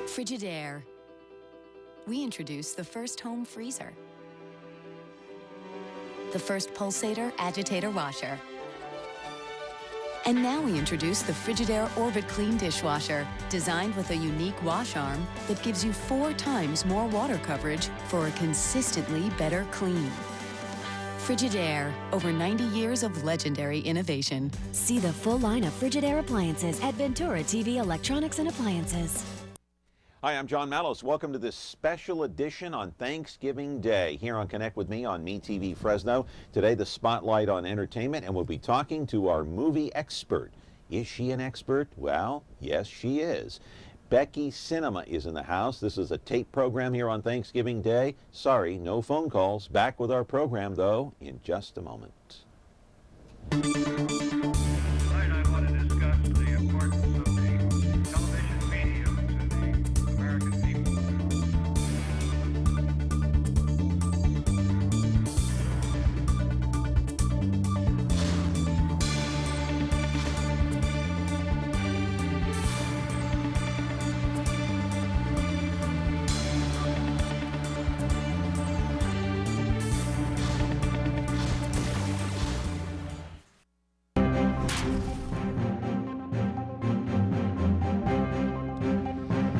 Frigidaire. We introduced the first home freezer, the first pulsator agitator washer, and now we introduce the Frigidaire Orbit Clean dishwasher, designed with a unique wash arm that gives you 4 times more water coverage for a consistently better clean. Frigidaire, over 90 years of legendary innovation. See the full line of Frigidaire appliances at Ventura TV Electronics and Appliances. Hi, I'm John Mallos. Welcome to this special edition on Thanksgiving Day here on Connect with Me on MeTV Fresno. Today, the spotlight on entertainment, and we'll be talking to our movie expert. Is she an expert? Well, yes, she is. Becky Cinema is in the house. This is a tape program here on Thanksgiving Day. Sorry, no phone calls. Back with our program, though, in just a moment.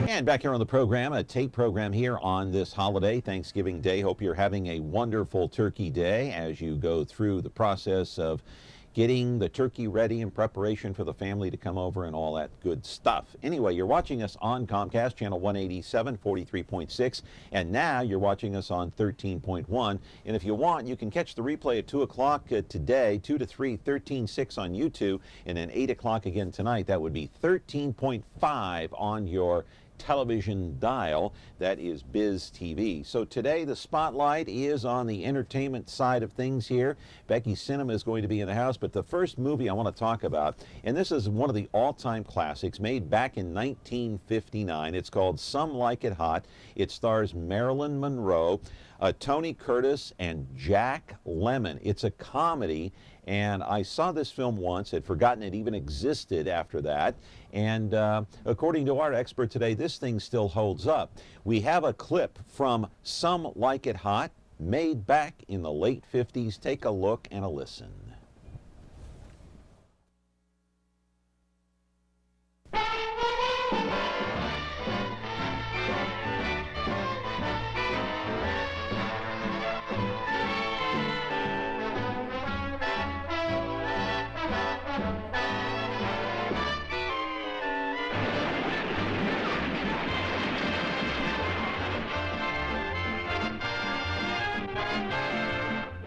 And back here on the program, a tape program here on this holiday, Thanksgiving Day. Hope you're having a wonderful turkey day as you go through the process of getting the turkey ready in preparation for the family to come over and all that good stuff. Anyway, you're watching us on Comcast, channel 187, 43.6, and now you're watching us on 13.1. And if you want, you can catch the replay at 2 o'clock today, 2 to 3, 13.6 on YouTube, and then 8 o'clock again tonight. That would be 13.5 on your television dial. That is Biz TV. So today the spotlight is on the entertainment side of things here. Becky Cinema is going to be in the house, but the first movie I want to talk about, and this is one of the all-time classics made back in 1959. It's called Some Like It Hot. It stars Marilyn Monroe, Tony Curtis, and Jack Lemmon. It's a comedy, and I saw this film once, had forgotten it even existed after that, and according to our expert today, this thing still holds up. We have a clip from Some Like It Hot, made back in the late 50s. Take a look and a listen.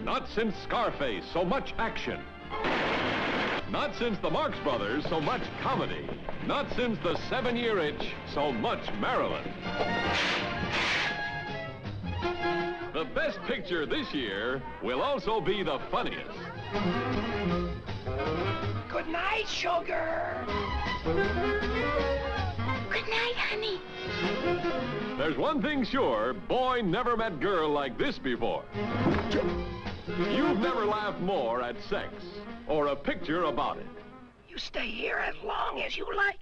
Not since Scarface, so much action. Not since the Marx Brothers, so much comedy. Not since the 7-Year Itch, so much Maryland. The best picture this year will also be the funniest. Good night, sugar. Good night, honey. There's one thing sure, boy never met girl like this before. You've never laughed more at sex or a picture about it. You stay here as long as you like.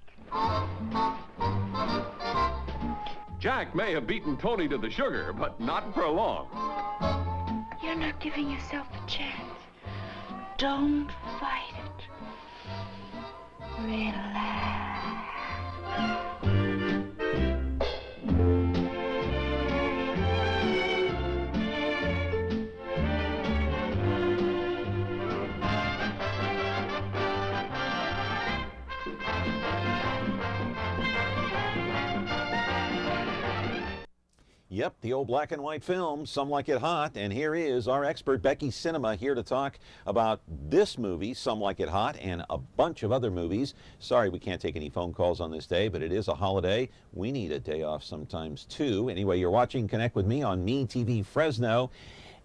Jack may have beaten Tony to the sugar, but not for long. You're not giving yourself a chance. Don't fight it. Relax. Yep, the old black and white film, Some Like It Hot, and here is our expert, Becky Cinema, here to talk about this movie, Some Like It Hot, and a bunch of other movies. Sorry we can't take any phone calls on this day, but it is a holiday. We need a day off sometimes, too. Anyway, you're watching Connect with Me on MeTV Fresno,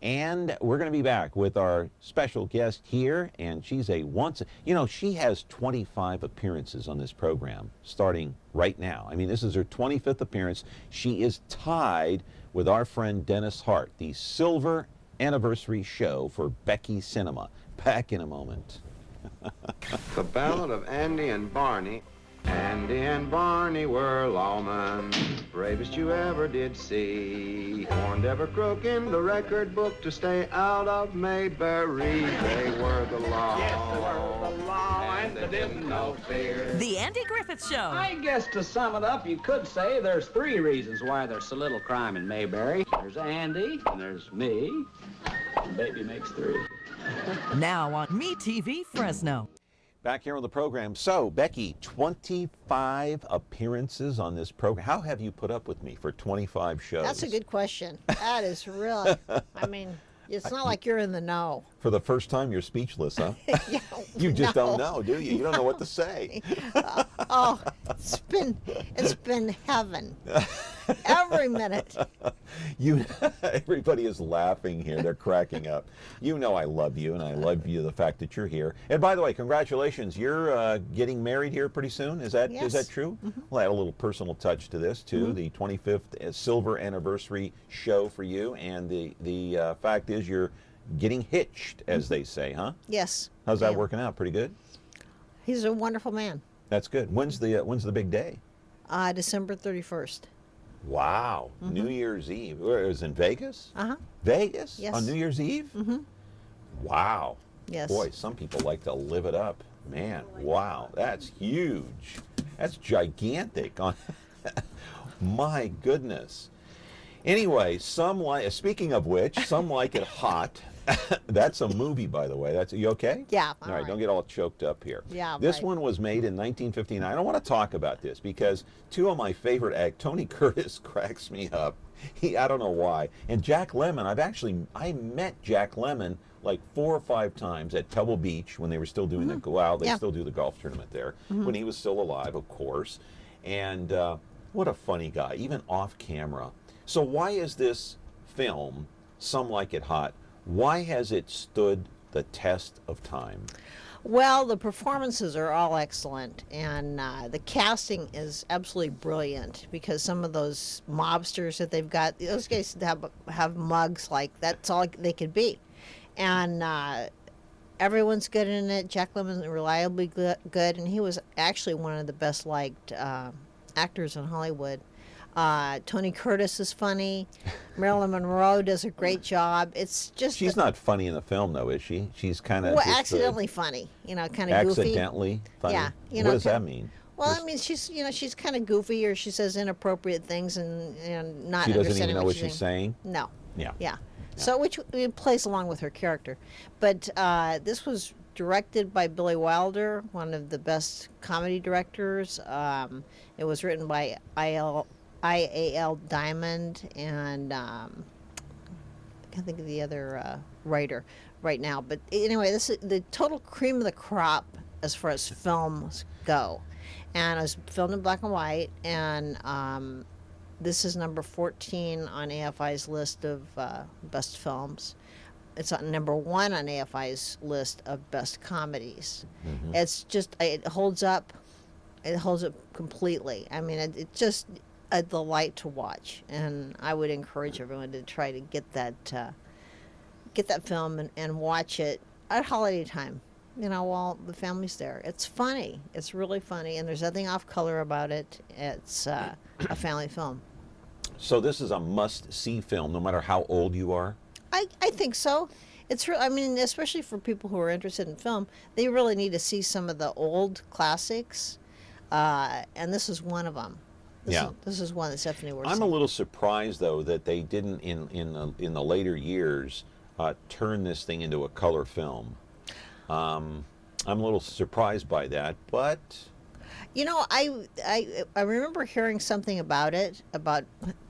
and we're going to be back with our special guest here, and she's she has 25 appearances on this program, starting right now. I mean, this is her 25th appearance. She is tied with our friend Dennis Hart, the silver anniversary show for Becky Cinema. Back in a moment. The Ballad of Andy and Barney. Andy and Barney were lawmen, bravest you ever did see. Warned every crook in the record book to stay out of Mayberry. They were the law. Yes, they were the law, and they didn't know fear. The Andy Griffith Show. I guess to sum it up, you could say there's 3 reasons why there's so little crime in Mayberry. There's Andy, and there's me, and baby makes 3. Now on MeTV Fresno. Back here on the program. So, Becky, 25 appearances on this program. How have you put up with me for 25 shows? That's a good question. That is really, I mean, it's not like you're in the know. For the first time, you're speechless, huh? Yeah, You just no. don't know, do you? You don't know what to say. Oh, it's been heaven. Every minute. Everybody is laughing here. They're cracking up. You know I love you, and I love you the fact that you're here. And by the way, congratulations. You're getting married here pretty soon. Is that true? Mm-hmm. We'll add a little personal touch to this too. The 25th silver anniversary show for you, and the fact is you're getting hitched, as they say, huh? Yes. How's that working out? Pretty good. He's a wonderful man. That's good. When's the big day? December 31st. Wow. New Year's Eve. Where, it was in Vegas? Uh-huh. Vegas? Yes. On New Year's Eve? Mm-hmm. Wow. Yes. Boy, some people like to live it up. Man, wow. That's huge. That's gigantic. My goodness. Anyway, speaking of which, Some Like It Hot. That's a movie, by the way. You okay? Yeah. All right, don't get all choked up here. Yeah. This one was made in 1959. I don't want to talk about this because 2 of my favorite actors, Tony Curtis cracks me up. I don't know why. And Jack Lemmon, I met Jack Lemmon like 4 or 5 times at Pebble Beach when they were still doing they still do the golf tournament there, when he was still alive, of course. And what a funny guy, even off camera. So why is this film, Some Like It Hot, why has it stood the test of time? Well, the performances are all excellent, and the casting is absolutely brilliant because some of those mobsters that they've got, those guys have mugs like that's all they could be. And everyone's good in it. Jack Lemmon's reliably good, and he was actually one of the best liked actors in Hollywood. Tony Curtis is funny. Marilyn Monroe does a great job. It's just she's not funny in the film, though, is she? She's kind of accidentally funny. You know, kind of goofy. Accidentally funny. Yeah. What does that mean? Well, I mean, she's kind of goofy, or she says inappropriate things and not. She doesn't even understanding know what she's she's saying. No. Yeah. Yeah. So which it plays along with her character, but this was directed by Billy Wilder, one of the best comedy directors. It was written by I.A.L. Diamond, and I can't think of the other writer right now. But anyway, this is the total cream of the crop as far as films go. And it was filmed in black and white, and this is number 14 on AFI's list of best films. It's on number 1 on AFI's list of best comedies. Mm-hmm. It's just, it holds up. It holds up completely. I mean, it's just a delight to watch, and I would encourage everyone to try to get that film and watch it at holiday time, you know, while the family's there. It's funny. It's really funny, and there's nothing off color about it. It's a family film. So this is a must-see film, no matter how old you are? I think so. It's I mean, especially for people who are interested in film, they really need to see some of the old classics, and this is one of them. This is one that's definitely worth seeing. I'm a little surprised, though, that they didn't, in the later years, turn this thing into a color film. I'm a little surprised by that, but... You know, I remember hearing something about it, about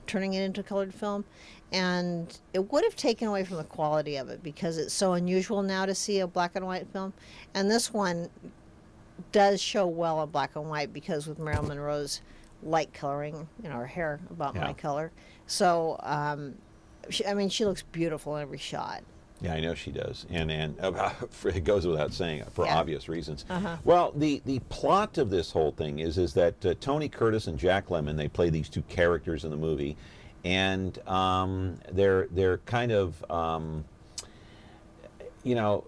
turning it into colored film, and it would have taken away from the quality of it because it's so unusual now to see a black and white film. And this one does show well in black and white because with Marilyn Monroe's light coloring, you know, her hair about my color. So, she looks beautiful in every shot. Yeah, I know she does, and it goes without saying for obvious reasons. Uh-huh. Well, the plot of this whole thing is that Tony Curtis and Jack Lemmon, they play these 2 characters in the movie, and they're kind of you know,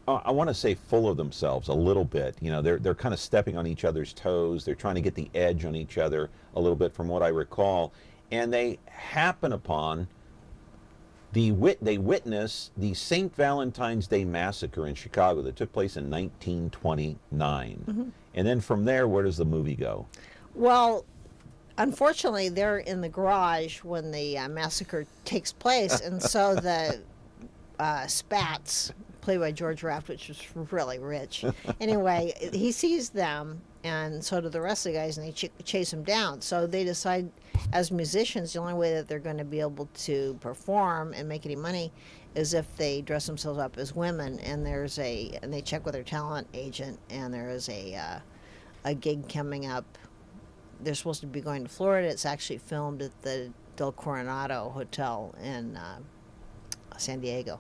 I want to say full of themselves a little bit. You know, they're kind of stepping on each other's toes. They're trying to get the edge on each other a little bit, from what I recall. And they happen upon they witness the St. Valentine's Day Massacre in Chicago that took place in 1929. Mm-hmm. And then from there, where does the movie go? Well, unfortunately, they're in the garage when the massacre takes place, and so the Spats, played by George Raft, which was really rich. Anyway, he sees them, and so do the rest of the guys, and they chase him down. So they decide, as musicians, the only way that they're going to be able to perform and make any money is if they dress themselves up as women. And they check with their talent agent, and there is a gig coming up. They're supposed to be going to Florida. It's actually filmed at the Del Coronado Hotel in San Diego.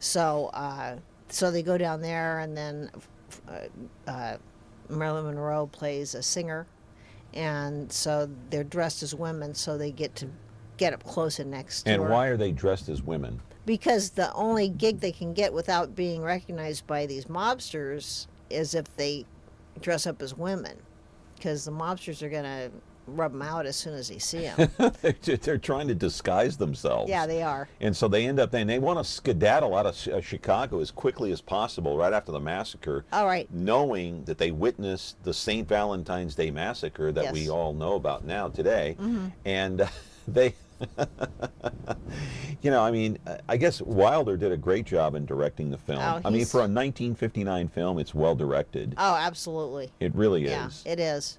So they go down there, and then Marilyn Monroe plays a singer, and so they're dressed as women, so they get to get up close and next to her. And why are they dressed as women? Because the only gig they can get without being recognized by these mobsters is if they dress up as women, because the mobsters are going to rub them out as soon as they see them. They're trying to disguise themselves. Yeah, they are. And so they end up, and they want to skedaddle out of Chicago as quickly as possible right after the massacre. All right. Knowing that they witnessed the St. Valentine's Day Massacre that we all know about now today. Mm-hmm. And they, you know, I mean, I guess Wilder did a great job in directing the film. Oh, I mean, for a 1959 film, it's well directed. Oh, absolutely. It really is. Yeah, it is.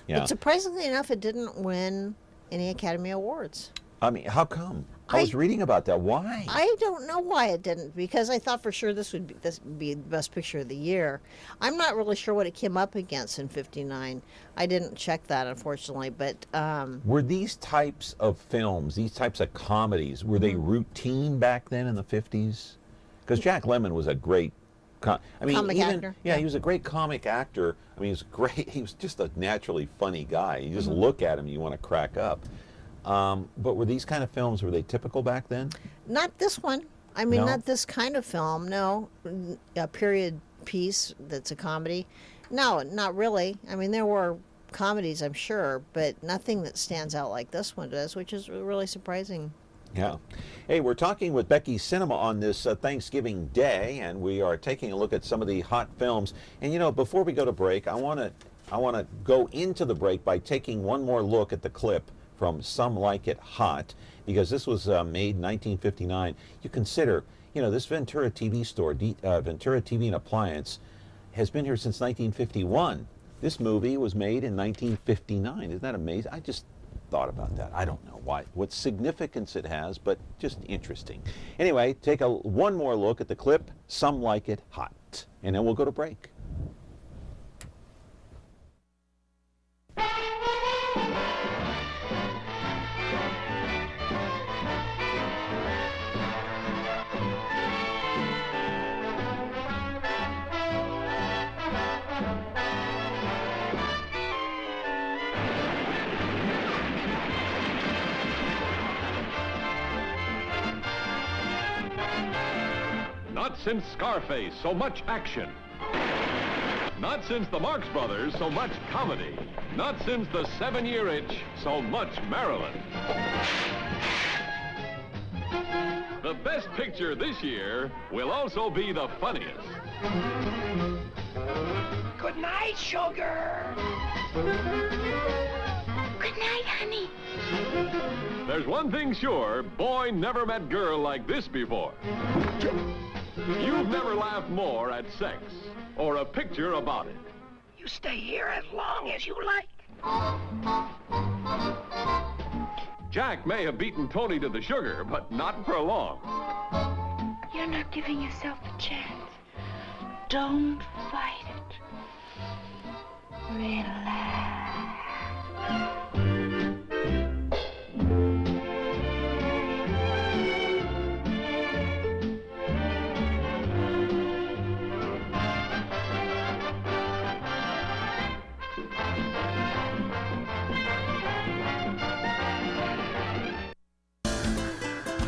Yeah. But surprisingly enough, it didn't win any Academy Awards. I mean, how come? I was reading about that. Why? I don't know why it didn't, because I thought for sure this would be the best picture of the year. I'm not really sure what it came up against in '59. I didn't check that, unfortunately. But were these types of films, these types of comedies, were they routine back then in the 50s? Because Jack Lemmon was a great comic actor. Yeah, he was a great comic actor. I mean, he was great. He was just a naturally funny guy. You just look at him, you want to crack up. But were these kind of films, were they typical back then? Not this one. I mean, No? not this kind of film. No, a period piece that's a comedy. No, not really. I mean, there were comedies, I'm sure, but nothing that stands out like this one does, which is really surprising. Yeah. Hey, we're talking with Becky Cinema on this Thanksgiving Day, and we are taking a look at some of the hot films. And you know, before we go to break, I want to go into the break by taking one more look at the clip from Some Like It Hot, because this was made in 1959. You consider, you know, this Ventura TV store, Ventura TV and Appliance, has been here since 1951. This movie was made in 1959. Isn't that amazing? I just thought about that. I don't know what significance it has, but just interesting. Anyway, take one more look at the clip, Some Like It Hot, and then we'll go to break. Not since Scarface, so much action. Not since the Marx Brothers, so much comedy. Not since the 7-Year Itch, so much Maryland. The best picture this year will also be the funniest. Good night, sugar. Good night, honey. There's one thing sure, boy never met girl like this before. You've never laughed more at sex or a picture about it. You stay here as long as you like. Jack may have beaten Tony to the sugar, but not for long. You're not giving yourself a chance. Don't fight it. Relax.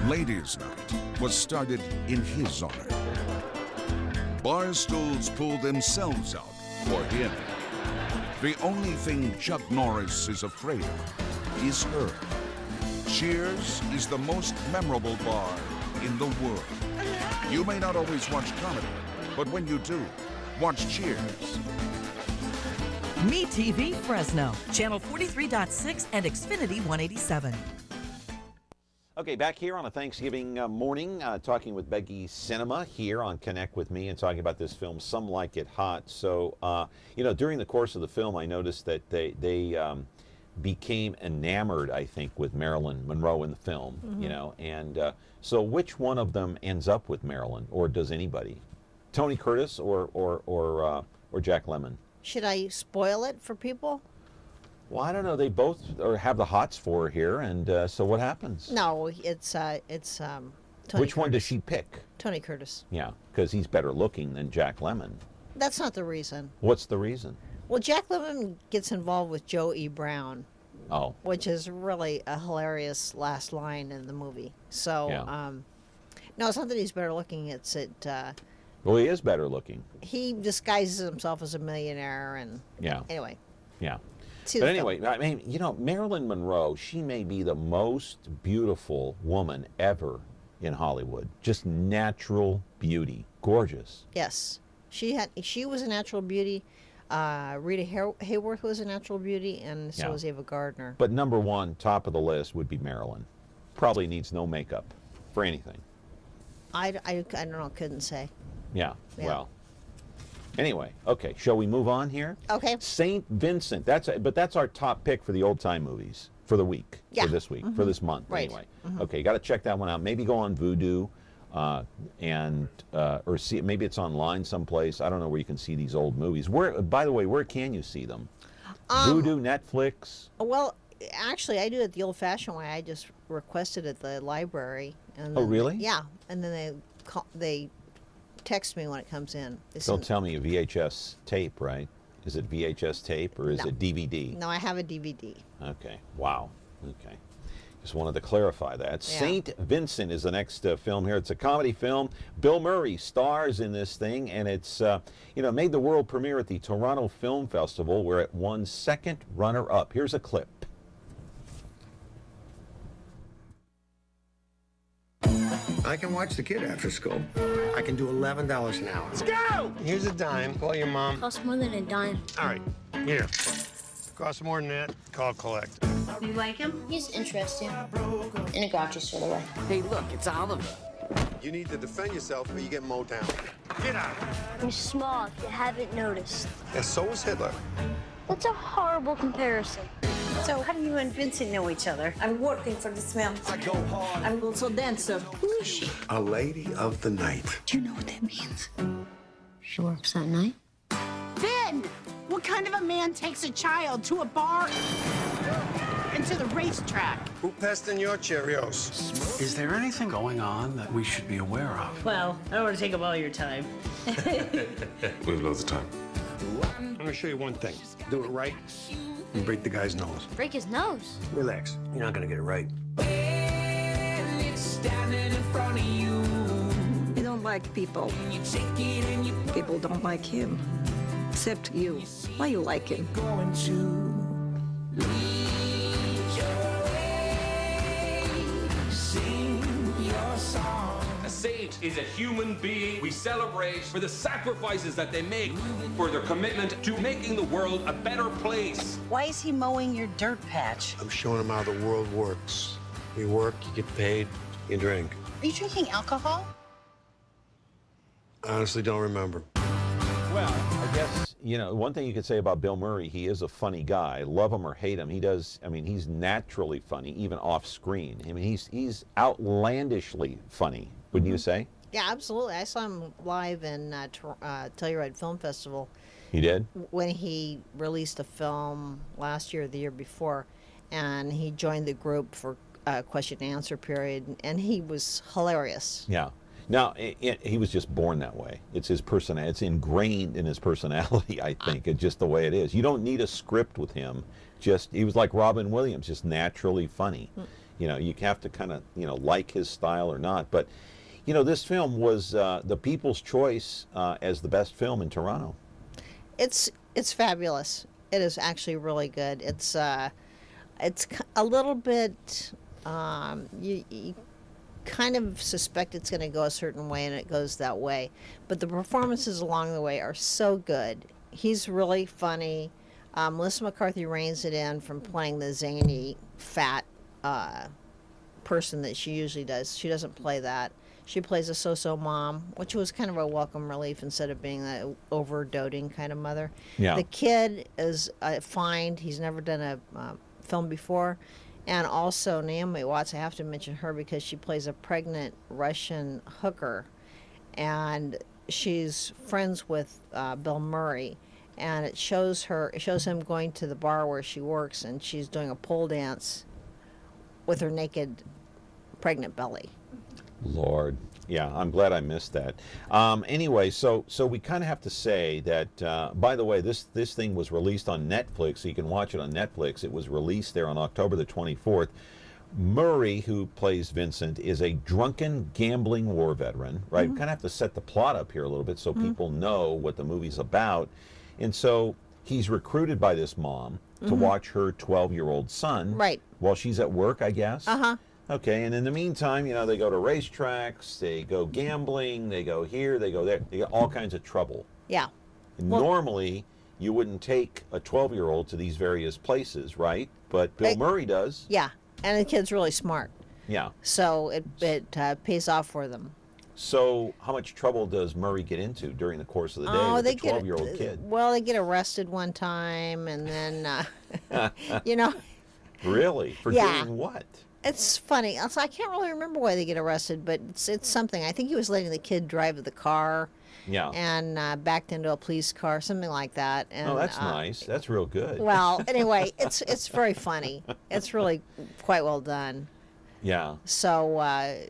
Ladies' Night was started in his honor. bar stools pull themselves out for him. The only thing Chuck Norris is afraid of is her. Cheers is the most memorable bar in the world. You may not always watch comedy, but when you do, watch Cheers. MeTV Fresno, channel 43.6 and Xfinity 187. Okay, back here on a Thanksgiving morning, talking with Becky Cinema here on Connect With Me and talking about this film, Some Like It Hot. So, you know, during the course of the film, I noticed that they became enamored, I think, with Marilyn Monroe in the film, you know, and so which one of them ends up with Marilyn, or does anybody? Tony Curtis or Jack Lemmon? Should I spoil it for people? Well, I don't know. They both have the hots for her here, and so what happens? No, it's Tony Which one Curtis. does she pick? Tony Curtis. Yeah, because he's better looking than Jack Lemmon. That's not the reason. What's the reason? Well, Jack Lemmon gets involved with Joe E. Brown. Oh. Which is really a hilarious last line in the movie. So, Yeah. no, it's not that he's better looking. It's that Well, he is better looking. he disguises himself as a millionaire, and Yeah. anyway. Yeah. See But the anyway, I mean, you know, Marilyn Monroe, she may be the most beautiful woman ever in Hollywood. Just natural beauty. Gorgeous. Yes, she was a natural beauty. Rita Hayworth was a natural beauty, and so Yeah. was Ava Gardner. But number one, top of the list, would be Marilyn. Probably needs no makeup for anything. I don't know, couldn't say. Yeah, Yeah. well. Anyway, okay, shall we move on here? Okay. St. Vincent, that's our top pick for the old time movies for the week, Yeah. for this week, for this month Right. anyway. Okay, got to check that one out. Maybe go on Vudu, or see, maybe it's online someplace. I don't know where you can see these old movies. Where, by the way, where can you see them? Vudu, Netflix. Well, actually, I do it the old-fashioned way. I just requested at the library. And Oh, then really? Yeah, and then they text me when it comes in. They Don't send- tell me a VHS tape, right? Is it VHS tape or is No. it DVD? No, I have a DVD. Okay. Wow. Okay. Just wanted to clarify that. Yeah. St. Vincent is the next film here. It's a comedy film. Bill Murray stars in this thing, and it's, you know, made the world premiere at the Toronto Film Festival, where it won second runner-up. Here's a clip. I can watch the kid after school. I can do $11 an hour. Let's go! Here's a dime. Call your mom. Costs more than a dime. All right, here. Costs more than that. Call collect. You like him? He's interesting. In a gotcha sort of way. Hey, look, it's Oliver. You need to defend yourself or you get mowed down. Get out. I'm small, if you haven't noticed. And so is Hitler. That's a horrible comparison. So how do you and Vincent know each other? I'm working for this man. I go hard. I'm also dancer. Who is she? A lady of the night. Do you know what that means? She works at night. Ben! What kind of a man takes a child to a bar and to the racetrack? Who passed in your Cheerios? Is there anything going on that we should be aware of? Well, I don't want to take up all your time. We have loads of time. I'm gonna show you one thing. Do it right and break the guy's nose. Break his nose. Relax. You're not gonna get it right. He don't like people. People don't like him. Except you. Why you like him? A saint is a human being we celebrate for the sacrifices that they make, for their commitment to making the world a better place. Why is he mowing your dirt patch? I'm showing him how the world works. You work, you get paid, you drink. Are you drinking alcohol? I honestly don't remember. Well, I guess, you know, one thing you could say about Bill Murray, he is a funny guy. Love him or hate him, he does, I mean, he's naturally funny, even off screen. I mean, he's outlandishly funny, wouldn't you say? Yeah, absolutely. I saw him live in Telluride Film Festival. He did? When he released a film last year or the year before, and he joined the group for question and answer period, and he was hilarious. Yeah. Now, he was just born that way. It's his personality. It's ingrained in his personality, I think. It's just the way it is. You don't need a script with him. He was like Robin Williams, just naturally funny. You know, you have to kind of, like his style or not. But, You know, this film was the People's Choice as the best film in Toronto. It's fabulous. It is actually really good. It's a little bit you kind of suspect it's going to go a certain way, and it goes that way. But the performances along the way are so good. He's really funny. Melissa McCarthy reins it in from playing the zany, fat person that she usually does. She doesn't play that. She plays a so-so mom, which was kind of a welcome relief instead of being that over-doting kind of mother. Yeah. The kid is fine. He's never done a film before. And also Naomi Watts, I have to mention her because she plays a pregnant Russian hooker. And she's friends with Bill Murray. And it shows him going to the bar where she works, and she's doing a pole dance with her naked pregnant belly. Lord. Yeah, I'm glad I missed that. Anyway, so we kind of have to say that, by the way, this thing was released on Netflix, so you can watch it on Netflix. It was released there on October the 24th. Murray, who plays Vincent, is a drunken gambling war veteran, right? Mm-hmm. We kind of have to set the plot up here a little bit so people know what the movie's about. And so he's recruited by this mom to watch her 12-year-old son. Right. While she's at work, I guess. Uh-huh. Okay, and in the meantime, you know, they go to racetracks, they go gambling, they go here, they go there. They get all kinds of trouble. Yeah. Normally, you wouldn't take a 12-year-old to these various places, right? But Bill Murray does. Yeah, and the kid's really smart. Yeah. So it pays off for them. So how much trouble does Murray get into during the course of the day with a 12-year-old kid? Well, they get arrested one time, and then, you know. Really? For doing what? It's funny. Also, I can't really remember why they get arrested, but it's something. I think he was letting the kid drive the car. Yeah. And backed into a police car, something like that. And, oh, that's nice. That's real good. Well, anyway, it's very funny. It's really quite well done. Yeah. So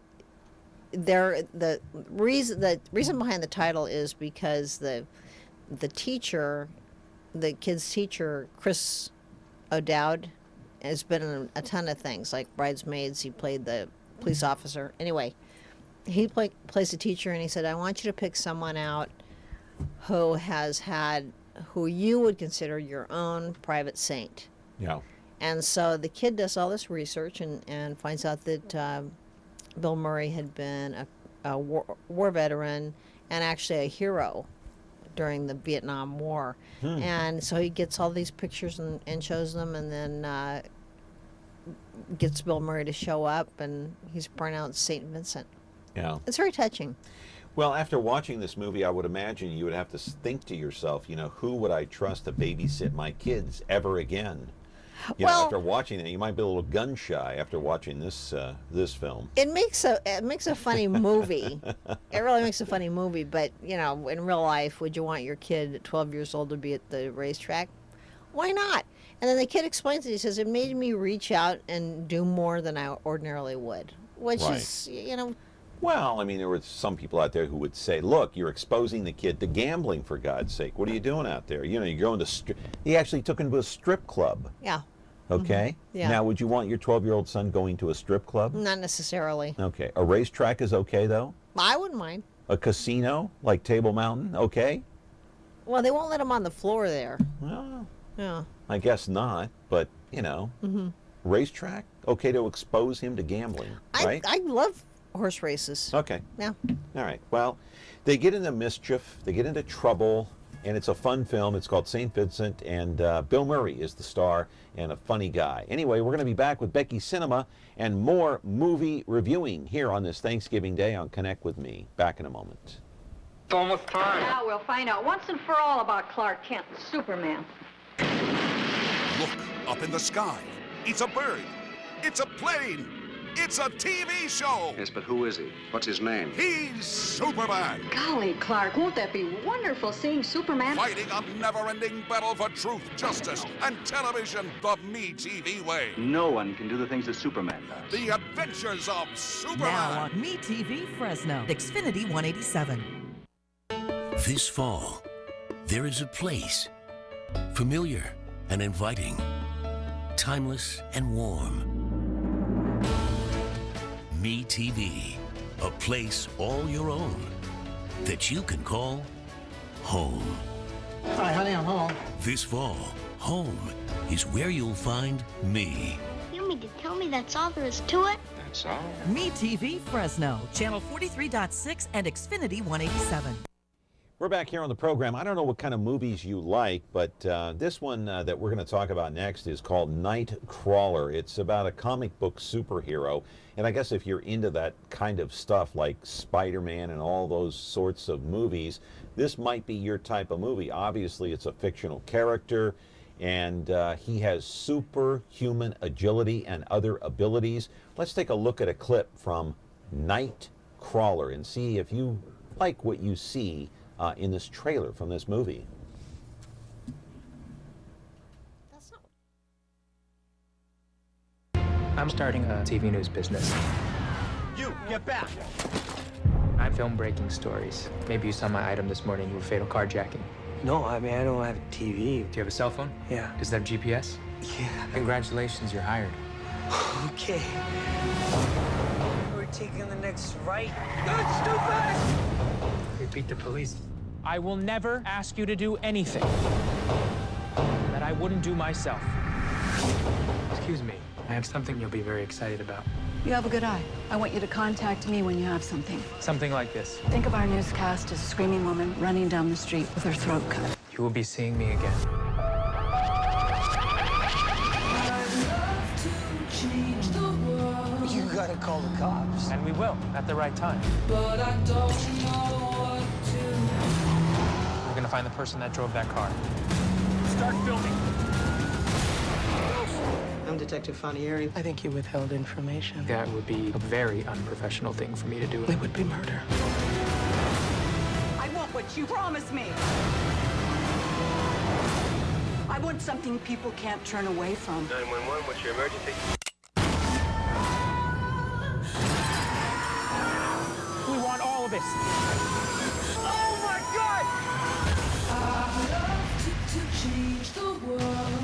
the reason behind the title is because the teacher, the kid's teacher, Chris O'Dowd, has been in a ton of things, like Bridesmaids. He played the police officer. Anyway, he plays a teacher, and he said, I want you to pick someone out who you would consider your own private saint. Yeah. And so the kid does all this research and finds out that Bill Murray had been a war veteran and actually a hero during the Vietnam War. And so he gets all these pictures and shows them, and then gets Bill Murray to show up, and he's pronounced St. Vincent. Yeah. It's very touching. Well, after watching this movie, I would imagine you would have to think to yourself, you know, who would I trust to babysit my kids ever again? You know, after watching it, you might be a little gun shy after watching this film. It makes a funny movie. It really makes a funny movie. But you know, in real life, would you want your kid at 12 years old to be at the racetrack? Why not? And then the kid explains it. He says, it made me reach out and do more than I ordinarily would, which is, you know. Well, I mean, there were some people out there who would say, look, you're exposing the kid to gambling, for God's sake. What are you doing out there? You know, you're going to he actually took him to a strip club. Yeah. Okay. Yeah. Now, would you want your 12-year-old son going to a strip club? Not necessarily. Okay. A racetrack is okay, though? I wouldn't mind. A casino, like Table Mountain, okay? Well, they won't let him on the floor there. Well, yeah. I guess not, but, you know, racetrack, okay to expose him to gambling, right? I love horse races. Okay. Yeah. All right. Well, they get into mischief, they get into trouble, and it's a fun film. It's called St. Vincent, and Bill Murray is the star and a funny guy. Anyway, we're going to be back with Becky Cinema and more movie reviewing here on this Thanksgiving Day on Connect With Me. Back in a moment. It's almost time. Now we'll find out once and for all about Clark Kent, Superman. Look up in the sky. It's a bird. It's a plane. It's a TV show. Yes, but who is he? What's his name? He's Superman. Golly, Clark, won't that be wonderful seeing Superman? Fighting a never-ending battle for truth, justice, and television the Me TV way. No one can do the things that Superman does. The adventures of Superman. Now on Me TV Fresno, Xfinity 187. This fall, there is a place, familiar and inviting, timeless and warm. Me TV, A place all your own that you can call home. Hi, honey, I'm home. This fall, home is where you'll find me. You mean to tell me that's all there is to it? That's all. MeTV Fresno, channel 43.6 and Xfinity 187. We're back here on the program. I don't know what kind of movies you like, but this one that we're going to talk about next is called Nightcrawler. It's about a comic book superhero. And I guess if you're into that kind of stuff like Spider-Man and all those sorts of movies, this might be your type of movie. Obviously, it's a fictional character, and he has superhuman agility and other abilities. Let's take a look at a clip from Nightcrawler and see if you like what you see in this trailer from this movie. I'm starting a TV news business. You, get back! I film breaking stories. Maybe you saw my item this morning with fatal carjacking. No, I mean, I don't have a TV. Do you have a cell phone? Yeah. Does it have GPS? Yeah. Congratulations, you're hired. Okay. We're taking the next right. That's stupid! Repeat the police. I will never ask you to do anything that I wouldn't do myself. Excuse me. I have something you'll be very excited about. You have a good eye. I want you to contact me when you have something. Something like this. Think of our newscast as a screaming woman running down the street with her throat cut. You will be seeing me again. You gotta call the cops. And we will, at the right time. But I don't know what to. We're gonna find the person that drove that car. Start filming. I'm Detective Fanieri. I think you withheld information. That would be a very unprofessional thing for me to do. It would be murder. I want what you promised me. I want something people can't turn away from. 911, what's your emergency? We want all of it. Oh my God! I love to change the world.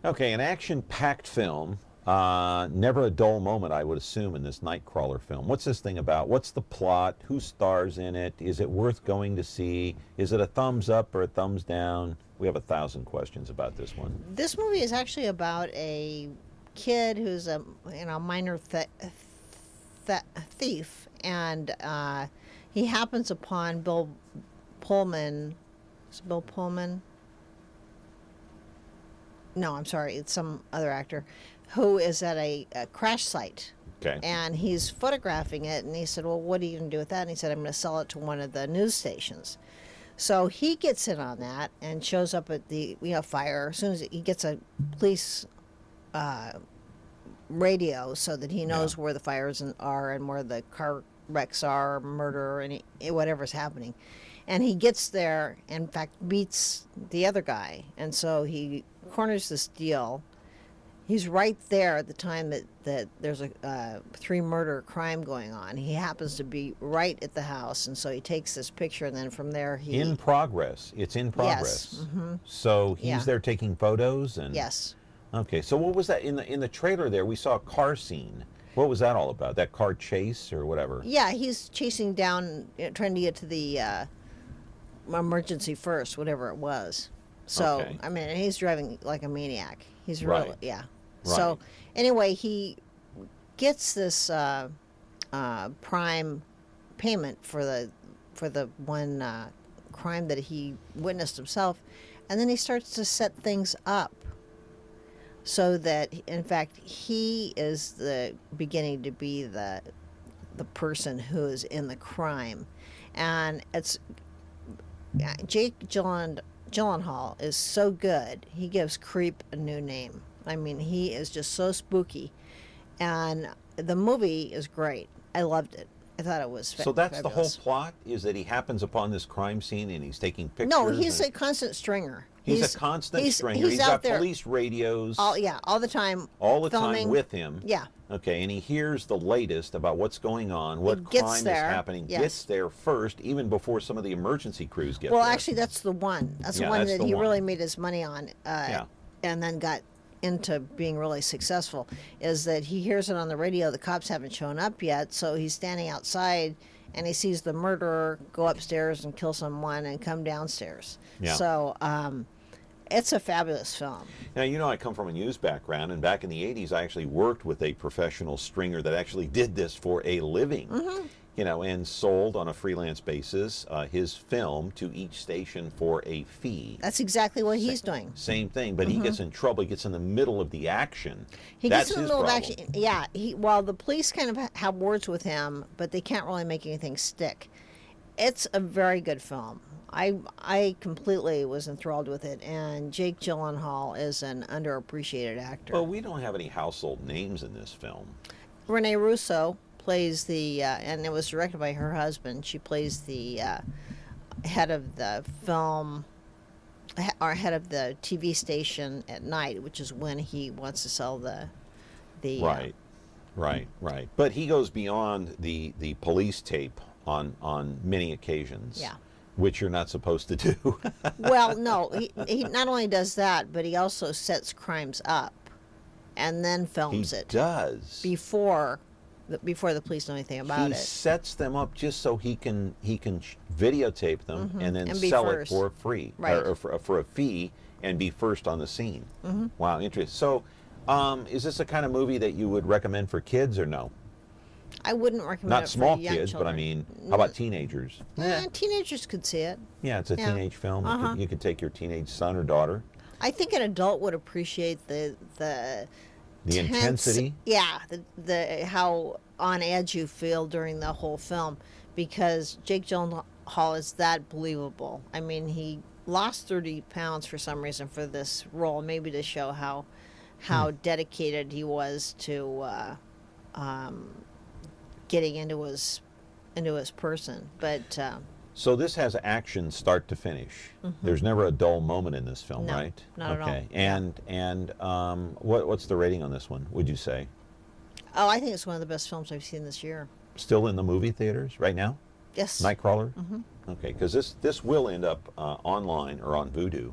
Okay, an action-packed film. Never a dull moment, I would assume, in this Nightcrawler film. What's this thing about? What's the plot? Who stars in it? Is it worth going to see? Is it a thumbs up or a thumbs down? We have 1,000 questions about this one. This movie is actually about a kid who's a minor thief, and he happens upon Bill Pullman. Is it Bill Pullman? No, I'm sorry, it's some other actor who is at a crash site. Okay. And he's photographing it, and he said, well, what are you going to do with that? And he said, I'm going to sell it to one of the news stations. So he gets in on that and shows up at the fire. As soon as he gets a police radio so that he knows where the fires are and where the car wrecks are, murder, and whatever's happening. And he gets there, and in fact, beats the other guy. And so he corners this deal. He's right there at the time that there's a 3-murder crime going on. He happens to be right at the house, and so he takes this picture, and then from there he... In progress. It's in progress. Yes. Mm-hmm. So he's Yeah. there taking photos? And Yes. Okay, so what was that? In the trailer there, we saw a car scene. What was that all about? That car chase or whatever? Yeah, he's chasing down, trying to get to the emergency first, whatever it was. So, Okay. I mean, he's driving like a maniac. He's Right. really, yeah. Right. So, anyway, he gets this prime payment for the one crime that he witnessed himself, and then he starts to set things up so that, in fact, he is the beginning to be the person who is in the crime, and it's Jake Gyllenhaal is so good. He gives Creep a new name. I mean, he is just so spooky, and the movie is great. I loved it. I thought it was So that's fabulous. the whole plot, is that he happens upon this crime scene and he's taking pictures? No, he's and- a constant stringer. He's a constant stringer. He's out got there police radios. all the time. All the filming. time with him. Yeah. Okay, and he hears the latest about what's going on, what gets crime is there, happening, yes. gets there first, even before some of the emergency crews get Well, there. actually, that's the one. That's the Yeah, one that's that the he one. really made his money on. Yeah. And then got into being really successful, is that he hears it on the radio. The cops haven't shown up yet, so he's standing outside and he sees the murderer go upstairs and kill someone and come downstairs. Yeah. So it's a fabulous film. Now, you know, I come from a news background, and back in the 80s, I actually worked with a professional stringer that actually did this for a living. You know, and sold on a freelance basis his film to each station for a fee. That's exactly what he's doing. Same thing, but he gets in trouble. He gets in the middle of the action. He That's gets in the his middle problem. of action. Yeah. Well, the police kind of have words with him, but they can't really make anything stick. It's a very good film. I completely was enthralled with it, and Jake Gyllenhaal is an underappreciated actor. Well, we don't have any household names in this film. Renee Russo plays the, and it was directed by her husband. She plays the head of the film, or head of the TV station at night, which is when he wants to sell the Right. But he goes beyond the police tape on many occasions. Yeah. Which you're not supposed to do. Well, no, he not only does that, but he also sets crimes up and then films it. He does. Before the police know anything about He it. sets them up just so he can videotape them and then And be sell first. it for free, Right. or for a fee, and be first on the scene. Wow, interesting. So, is this the kind of movie that you would recommend for kids or no? I wouldn't recommend Not it small for young kids, children. but I mean, how about teenagers? Teenagers could see it. Yeah, it's a teenage film. You could take your teenage son or daughter. I think an adult would appreciate the intensity. Yeah, the how on edge you feel during the whole film, because Jake Gyllenhaal is that believable. I mean, he lost 30 pounds for some reason for this role, maybe to show how dedicated he was to getting into his person. But So this has action start to finish. There's never a dull moment in this film, No, right? not at all. Okay. And what's the rating on this one, would you say? oh, I think it's one of the best films I've seen this year. Still in the movie theaters right now? Yes. Nightcrawler? Okay, because this will end up online or on Vudu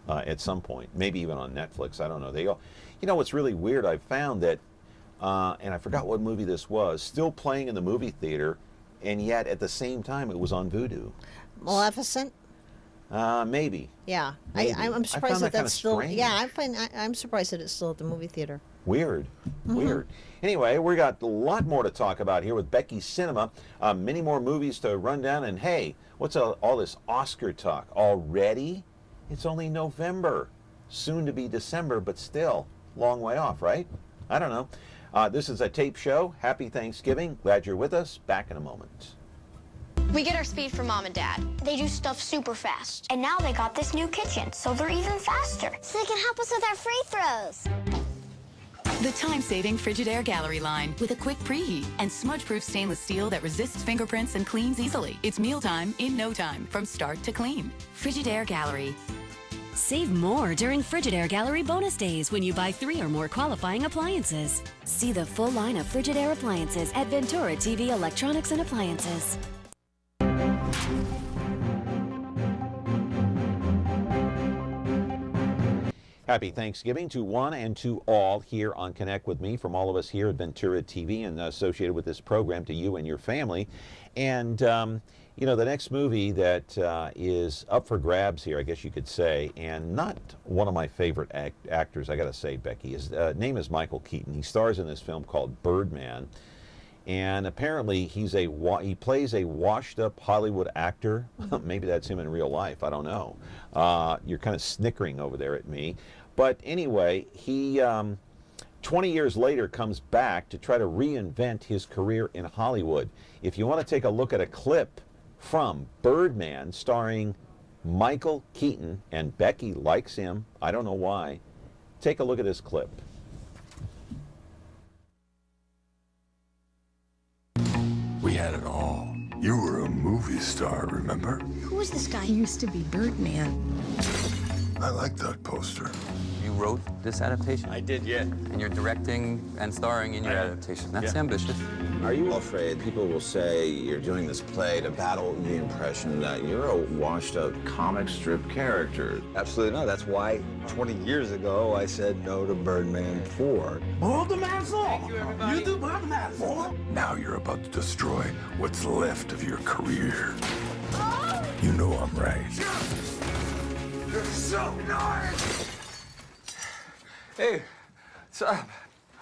at some point, maybe even on Netflix. I don't know. They go. You know what's really weird? I found that, and I forgot what movie this was, still playing in the movie theater, and yet at the same time it was on Vudu. Maleficent. Maybe. Yeah, Maybe. I'm surprised found that that's still. strange. Yeah, I'm surprised that it's still at the movie theater. Weird. Weird. Anyway, we got a lot more to talk about here with Becky Cinema. Many more movies to run down. And hey, what's all this Oscar talk already? It's only November. Soon to be December, but still, long way off, right? I don't know. This is a tape show. Happy Thanksgiving. Glad you're with us. Back in a moment. We get our speed from Mom and Dad. They do stuff super fast. And now they got this new kitchen, so they're even faster. So they can help us with our free throws. The time-saving Frigidaire Gallery line with a quick preheat and smudge-proof stainless steel that resists fingerprints and cleans easily. It's mealtime in no time, from start to clean. Frigidaire Gallery. Save more during Frigidaire Gallery bonus days when you buy 3 or more qualifying appliances. See the full line of Frigidaire appliances at Ventura TV Electronics and Appliances. Happy Thanksgiving to one and to all here on Connect with Me, from all of us here at Ventura TV and associated with this program, to you and your family. And, you know, the next movie that is up for grabs here, I guess you could say, and not one of my favorite actors, I got to say, Becky, his name is Michael Keaton. He stars in this film called Birdman. And apparently he plays a washed-up Hollywood actor. Maybe that's him in real life. I don't know. You're kind of snickering over there at me. But anyway, he 20 years later comes back to try to reinvent his career in Hollywood. If you want to take a look at a clip from Birdman starring Michael Keaton, and Becky likes him, I don't know why, take a look at this clip. We had it all. You were a movie star, remember? Who is this guy? He used to be Birdman. I like that poster. You wrote this adaptation? I did, yeah. And you're directing and starring in your adaptation. That's ambitious. Are you afraid people will say you're doing this play to battle the impression that you're a washed-up comic strip character? Absolutely not. That's why 20 years ago I said no to Birdman 4. Board the man 4. You do Birdman 4. Now you're about to destroy what's left of your career. You know I'm right. You're so nice! Hey, what's up? Why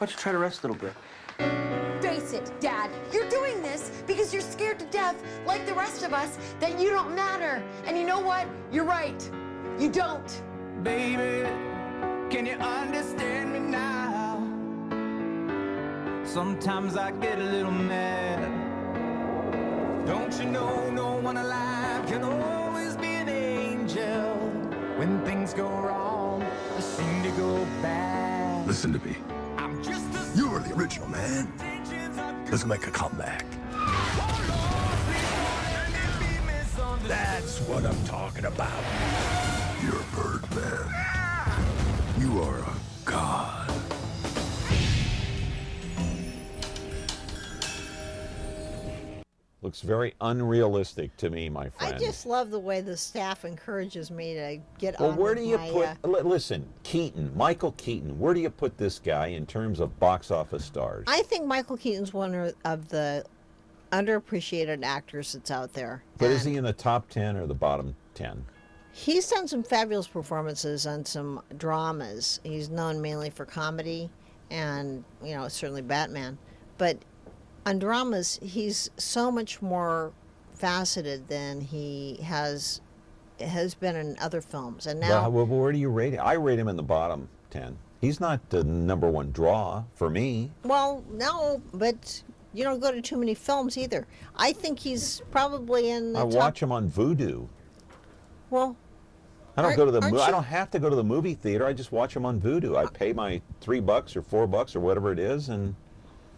don't you try to rest a little bit? Face it, Dad. You're doing this because you're scared to death, like the rest of us, that you don't matter. And you know what? You're right. You don't. Baby, can you understand me now? Sometimes I get a little mad. Don't you know no one alive can always be an angel? When things go wrong, they seem to go bad. Listen to me. I'm just a You were the original man. Let's make a comeback. That's what I'm talking about. You're Birdman. You are a god. Looks very unrealistic to me, my friend. I just love the way the staff encourages me to get on. Well, where do you my, put? Listen, Keaton, Michael Keaton. Where do you put this guy in terms of box office stars? I think Michael Keaton's one of the underappreciated actors that's out there. But is he in the top 10 or the bottom 10? He's done some fabulous performances on some dramas. He's known mainly for comedy, and certainly Batman. But on dramas, he's so much more faceted than he has been in other films. And now, well, where do you rate him? I rate him in the bottom 10. He's not the #1 draw for me. Well, no, but you don't go to too many films either. I think he's probably in the I top. watch him on Vudu. Well, I don't go to the. I don't have to go to the movie theater. I just watch him on Vudu. I pay my $3 or $4 or whatever it is, and.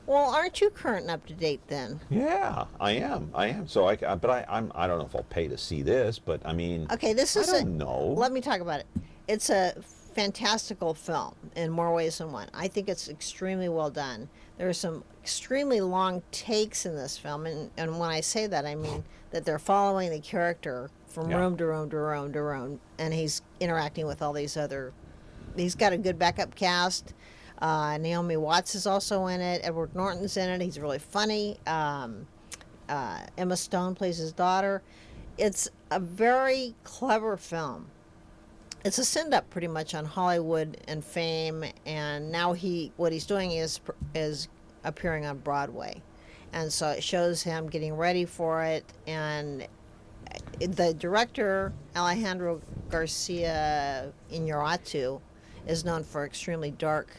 Well, aren't you current and up to date then? Yeah, I am. So I don't know if I'll pay to see this, but I mean. Okay, this is. I don't know. Let me talk about it. It's a fantastical film in more ways than one. I think it's extremely well done. There are some extremely long takes in this film, and when I say that, I mean that they're following the character from room to room to room to room, and he's interacting with all these other. He's got a good backup cast. Naomi Watts is also in it. Edward Norton's in it. He's really funny. Emma Stone plays his daughter. It's a very clever film. It's a send-up pretty much on Hollywood and fame, and now what he's doing is appearing on Broadway, and so it shows him getting ready for it. And the director Alejandro Garcia Iñárritu is known for extremely dark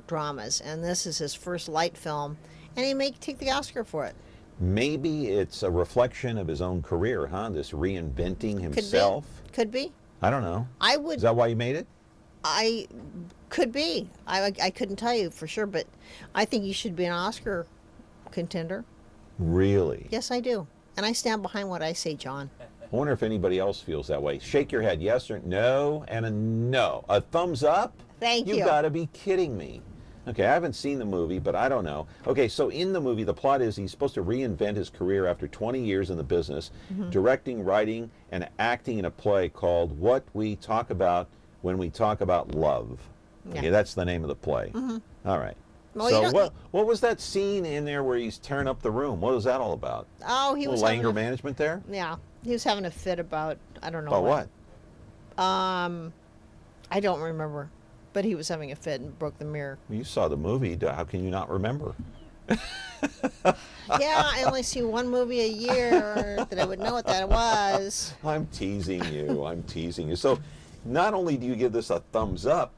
dramas, and this is his first light film, and he may take the Oscar for it. Maybe it's a reflection of his own career, huh? This reinventing himself. Could be. I don't know. I would. Is that why you made it? I could be. I couldn't tell you for sure, but I think he should be an Oscar contender. Really? Yes, I do, and I stand behind what I say, John. I wonder if anybody else feels that way. Shake your head, yes or no, and a no. A thumbs up? Thank you. You've got to be kidding me. Okay, I haven't seen the movie, but I don't know. Okay, so in the movie, the plot is he's supposed to reinvent his career after 20 years in the business, directing, writing, and acting in a play called What We Talk About When We Talk About Love. Yeah. Okay, that's the name of the play. All right. Well, so what was that scene in there where he's tearing up the room? What was that all about? Oh, he was a little anger management there? Yeah, he was having a fit about, I don't know about what. I don't remember. But he was having a fit and broke the mirror. You saw the movie. How can you not remember? Yeah, I only see one movie a year that I would know what that was. I'm teasing you. I'm teasing you. So not only do you give this a thumbs up,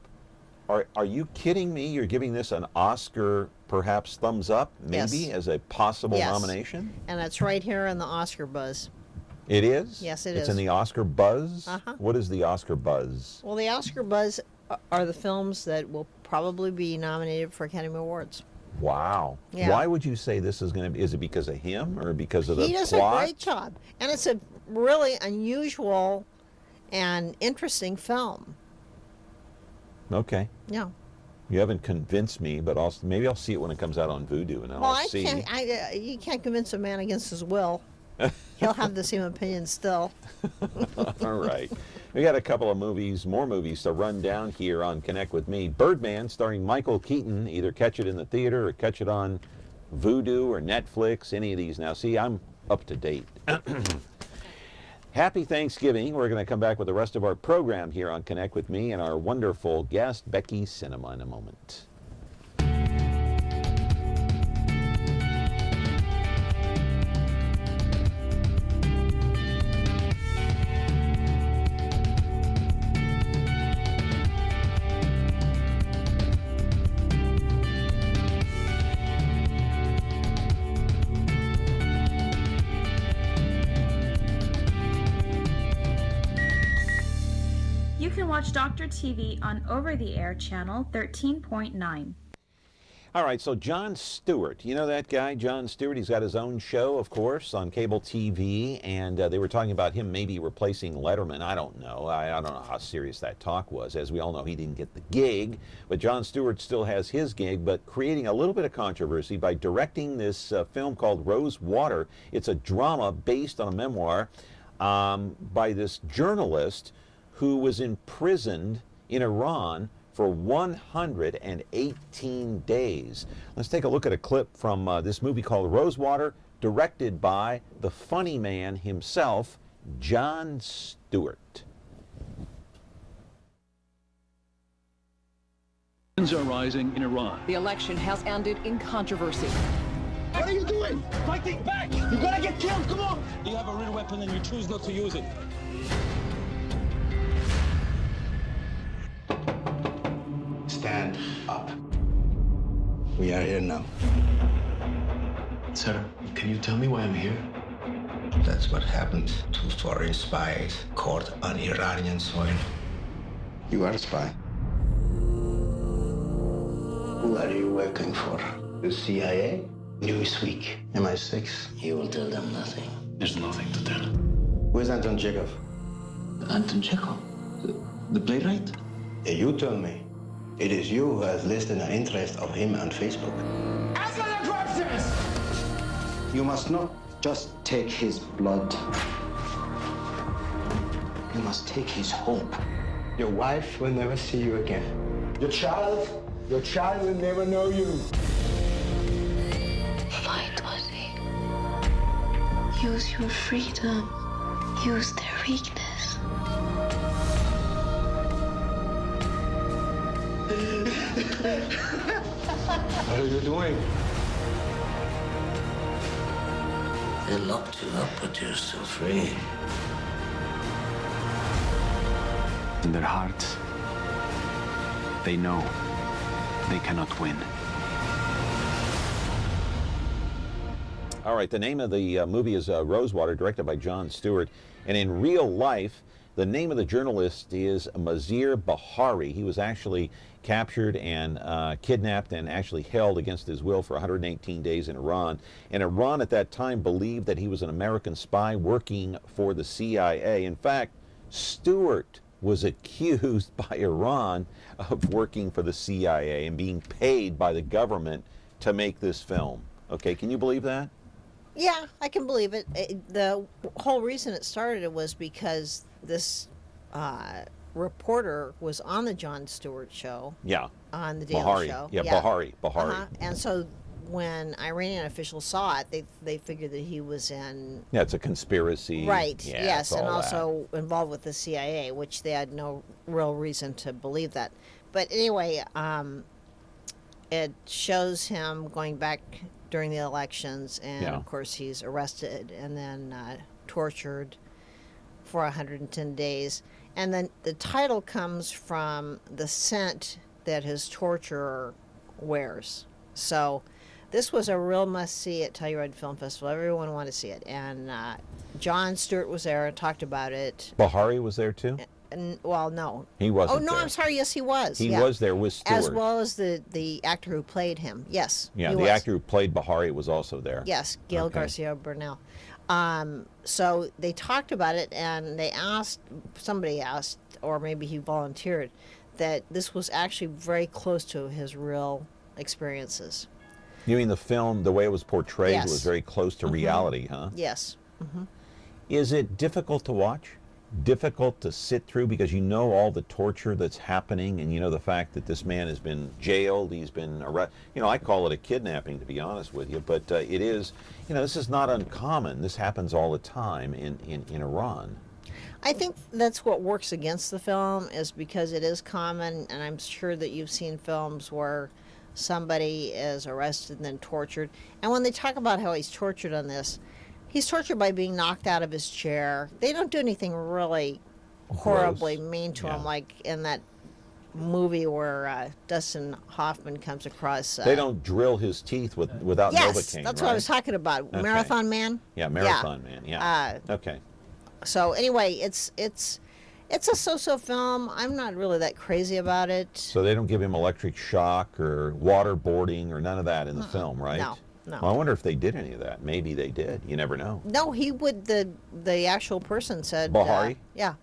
are you kidding me? You're giving this an Oscar, perhaps thumbs up, maybe, as a possible nomination? And that's right here in the Oscar buzz. It is? Yes, it is. It's in the Oscar buzz? What is the Oscar buzz? Well, the Oscar buzz are the films that will probably be nominated for Academy Awards. Wow. Yeah. Why would you say this is going to be? Is it because of him or because of the plot? He does a great job. And it's a really unusual and interesting film. Okay. Yeah. You haven't convinced me, but also maybe I'll see it when it comes out on Vudu, and Well, I'll see. you can't convince a man against his will. He'll have the same opinion still. All right. We got a couple of more movies to run down here on Connect with Me. Birdman, starring Michael Keaton. Either catch it in the theater or catch it on Vudu or Netflix, any of these. Now, see, I'm up to date. Happy Thanksgiving. We're going to come back with the rest of our program here on Connect with Me and our wonderful guest, Becky Cinema, in a moment. You can watch Dr. TV on over-the-air channel 13.9. All right, so Jon Stewart, you know that guy, Jon Stewart? He's got his own show, of course, on cable TV, and they were talking about him maybe replacing Letterman. I don't know. I don't know how serious that talk was. As we all know, he didn't get the gig, but Jon Stewart still has his gig, but creating a little bit of controversy by directing this film called Rose Water. It's a drama based on a memoir by this journalist who was imprisoned in Iran for 118 days. Let's take a look at a clip from this movie called Rosewater, directed by the funny man himself, Jon Stewart. Tensions are rising in Iran. The election has ended in controversy. What are you doing? Fighting back! You're gonna get killed, come on! You have a real weapon and you choose not to use it. Stand up. We are here now. Sir, can you tell me why I'm here? That's what happened to foreign spies caught on Iranian soil. You are a spy. Who are you working for? The CIA? Newsweek? MI6? You will tell them nothing. There's nothing to tell. Where's Anton Chekhov? Anton Chekhov? The playwright? Yeah, you tell me. It is you who has listed an interest of him on Facebook. Answer the questions! You must not just take his blood. You must take his hope. Your wife will never see you again. Your child will never know you. Fight, Ozzy. Use your freedom. Use their weakness. What are you doing? They locked you up, but you're still free. In their hearts, they know they cannot win. All right, the name of the movie is Rosewater, directed by Jon Stewart. And in real life, the name of the journalist is Mazir Bahari. He was actually captured and kidnapped and actually held against his will for 118 days in Iran. And Iran at that time believed that he was an American spy working for the CIA. In fact, Stewart was accused by Iran of working for the CIA and being paid by the government to make this film. Okay, can you believe that? Yeah, I can believe it. The whole reason it started was because this reporter was on the Jon Stewart show. Yeah. On the Daily Bahari. Show. Yeah, Bahari. And so when Iranian officials saw it, they figured that he was in... Yeah, it's a conspiracy. Right, yeah, yes, and that. also involved with the CIA, which they had no real reason to believe that. But anyway, it shows him going back during the elections, and of course he's arrested and then tortured for 110 days. And then the title comes from the scent that his torturer wears. So this was a real must-see at Telluride Film Festival. Everyone wanted to see it. And Jon Stewart was there and talked about it. Bahari was there too? And, well, no. He wasn't Oh, no, there. I'm sorry. Yes, he was. He was there with Stewart. As well as the actor who played him. Yes, Yeah, he the was. actor who played Bahari was also there. Yes, Gail Garcia Bernal. So they talked about it, and they asked, somebody asked, or maybe he volunteered, that this was actually very close to his real experiences. You mean the film, the way it was portrayed, Yes. was very close to reality, huh? Yes. Is it difficult to watch? Difficult to sit through because you know all the torture that's happening, and you know the fact that this man has been jailed, he's been arrested. You know, I call it a kidnapping, to be honest with you, but it is, you know, this is not uncommon. This happens all the time in Iran. I think that's what works against the film, is because it is common, and I'm sure that you've seen films where somebody is arrested and then tortured. And when they talk about how he's tortured on this, he's tortured by being knocked out of his chair. They don't do anything really horribly mean to him, like in that movie where Dustin Hoffman comes across. They don't drill his teeth without Novocaine, that's what I was talking about. Okay. Marathon Man? Yeah, Marathon Man, yeah. Okay. So anyway, it's a so-so film. I'm not really that crazy about it. So they don't give him electric shock or waterboarding or none of that in the film, right? No. No. Well, I wonder if they did any of that. Maybe they did. You never know. No, he would. The actual person said. Bahari? Yeah,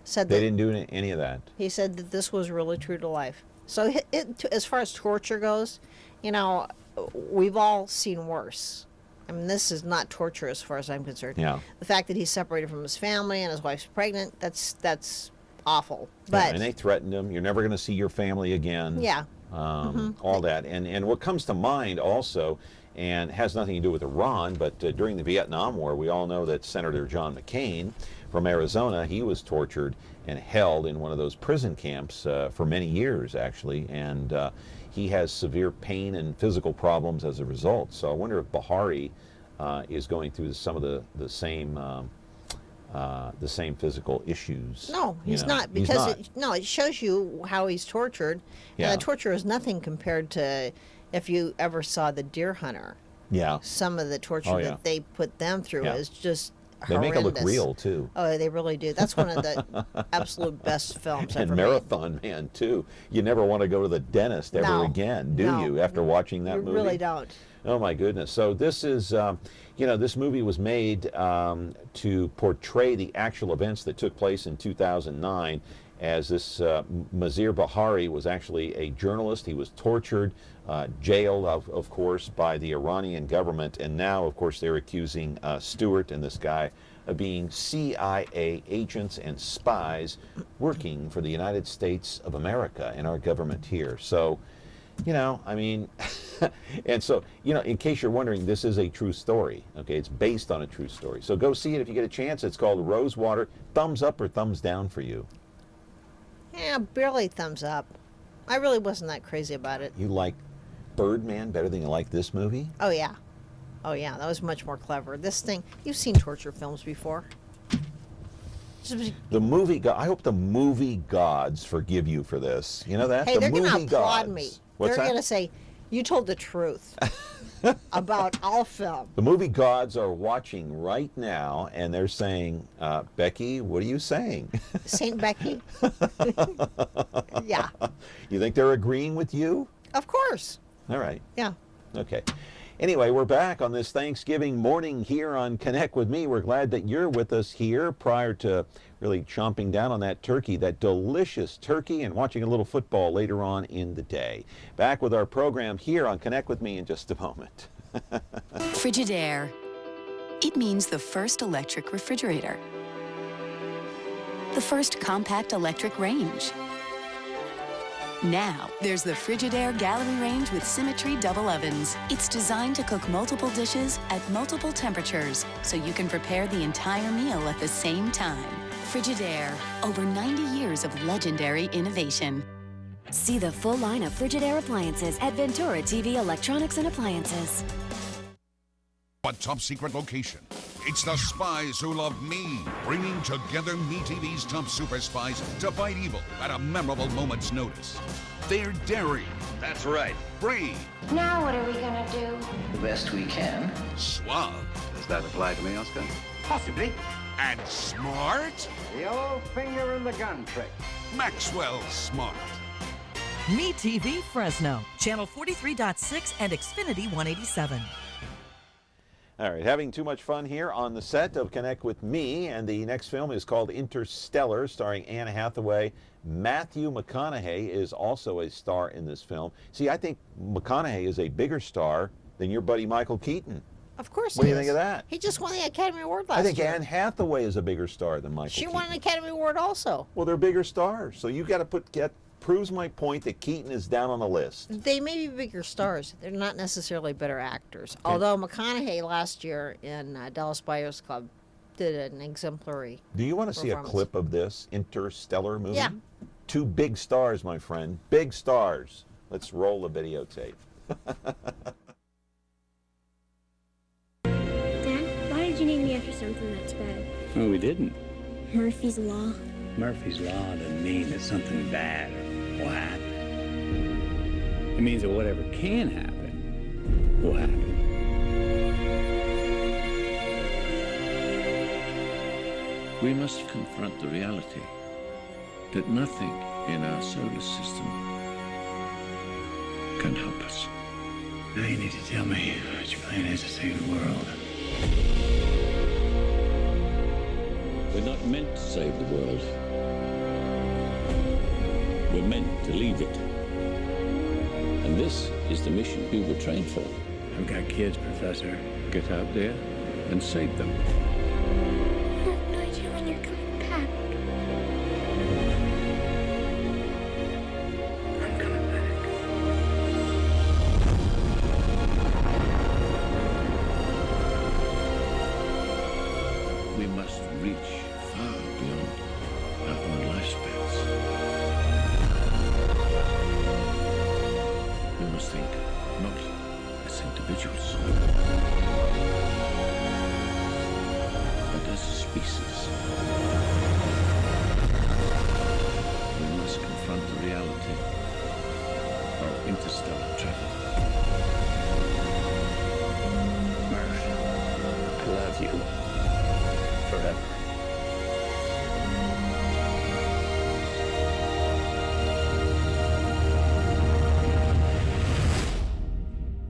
said They that didn't do any of that. he said that this was really true to life. So as far as torture goes, you know, we've all seen worse. I mean, this is not torture as far as I'm concerned. Yeah. The fact that he's separated from his family and his wife's pregnant, that's awful. Yeah, But and they threatened him. You're never going to see your family again. yeah, All that. And what comes to mind also, and has nothing to do with Iran, but during the Vietnam War, we all know that Senator John McCain from Arizona, he was tortured and held in one of those prison camps for many years, actually, and he has severe pain and physical problems as a result. So I wonder if Bahari is going through some of the same physical issues. no, you he's know. not, He's because not. it shows you how he's tortured. Yeah. And the torture is nothing compared to if you ever saw The Deer Hunter. Yeah. Some of the torture Oh, yeah. that they put them through Yeah. is just They make it look horrendous. real, too. Oh, they really do. That's one of the absolute best films And ever made. Marathon Man, too. You never want to go to the dentist ever No. again, do No. you, after watching that You movie? really don't. Oh, my goodness. So this is, you know, this movie was made to portray the actual events that took place in 2009, as this Mazir Bahari was actually a journalist. He was tortured, jailed, of course, by the Iranian government, and now, of course, they're accusing Stewart and this guy of being CIA agents and spies working for the United States of America and our government here. So, you know, I mean, and so, you know, in case you're wondering, this is a true story, okay? It's based on a true story. So go see it if you get a chance. It's called Rosewater. Thumbs up or thumbs down for you? Yeah, barely thumbs up. I really wasn't that crazy about it. You like Birdman better than you like this movie? Oh, yeah. Oh, yeah, that was much more clever. This thing, you've seen torture films before. The movie, I hope the movie gods forgive you for this. You know that? Hey, the they're going to movie applaud gods. me. What's They're that? going to say, you told the truth about all film. The movie gods are watching right now, and they're saying, Becky, what are you saying? Saint Becky? Yeah, You think they're agreeing with you? of course. All right. Yeah. Okay. Anyway, we're back on this Thanksgiving morning here on Connect with Me. We're glad that you're with us here prior to really chomping down on that turkey, that delicious turkey, and watching a little football later on in the day. Back with our program here on Connect with Me in just a moment. Frigidaire. It means the first electric refrigerator. The first compact electric range. Now, there's the Frigidaire Gallery Range with Symmetry double ovens. It's designed to cook multiple dishes at multiple temperatures, so you can prepare the entire meal at the same time. Frigidaire, over 90 years of legendary innovation. See the full line of Frigidaire appliances at Ventura TV Electronics and Appliances. A top secret location. It's the Spies Who Love Me, bringing together MeTV's top super spies to fight evil at a memorable moment's notice. They're daring. That's right. Brave. Now what are we gonna do? The best we can. Suave. Does that apply to me, Oscar? Possibly. And smart. The old finger in the gun trick. Maxwell Smart. MeTV Fresno, channel 43.6 and Xfinity 187. All right, having too much fun here on the set of Connect with Me, and the next film is called Interstellar, starring Anne Hathaway. Matthew McConaughey is also a star in this film. See, I think McConaughey is a bigger star than your buddy Michael Keaton. Of course. What do you think of that? He just won the Academy Award last year. I think Anne Hathaway is a bigger star than Michael Keaton. She won an Academy Award also. Well, they're bigger stars, so you got to proves my point that Keaton is down on the list. They may be bigger stars. They're not necessarily better actors. Although McConaughey last year in Dallas Buyers Club did an exemplary Do you want to see a clip of this Interstellar movie? Yeah. Two big stars, my friend. Big stars. Let's roll the videotape. Dad, why did you name me after something that's bad? No, we didn't. Murphy's Law. Murphy's Law doesn't mean that something bad will happen. It means that whatever can happen will happen. We must confront the reality that nothing in our solar system can help us. Now you need to tell me what your plan is to save the world. We're not meant to save the world. We're meant to leave it. And this is the mission we were trained for. I've got kids, Professor. Get out there and save them. I have no idea when you're coming back. I'm coming back. We must reach far beyond our own lifespans. We must think not as individuals, but as a species. We must confront the reality of interstellar travel. Murph, I love you. Forever.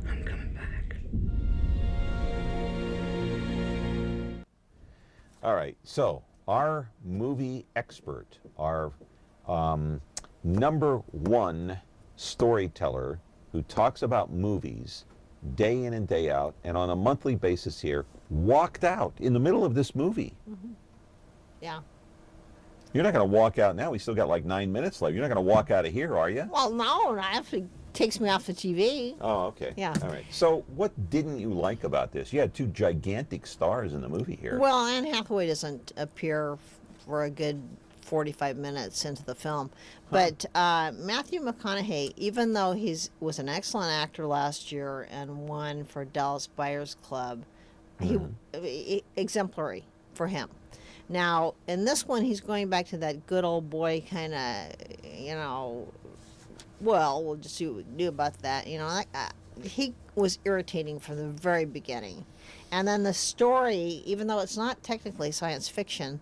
I'm coming back. All right, so our movie expert, our number one storyteller who talks about movies day in and day out and on a monthly basis here, walked out in the middle of this movie. Yeah. You're not going to walk out now. We still got like 9 minutes left. You're not going to walk out of here, are you? Well, no, not if it takes me off the TV. Oh, okay. Yeah. All right. So what didn't you like about this? You had two gigantic stars in the movie here. Well, Anne Hathaway doesn't appear for a good 45 minutes into the film. But Matthew McConaughey, even though he was an excellent actor last year and won for Dallas Buyers Club, exemplary for him. Now, in this one, he's going back to that good old boy kind of, well, we'll just see what we can do about that. He was irritating from the very beginning. And then the story, even though it's not technically science fiction,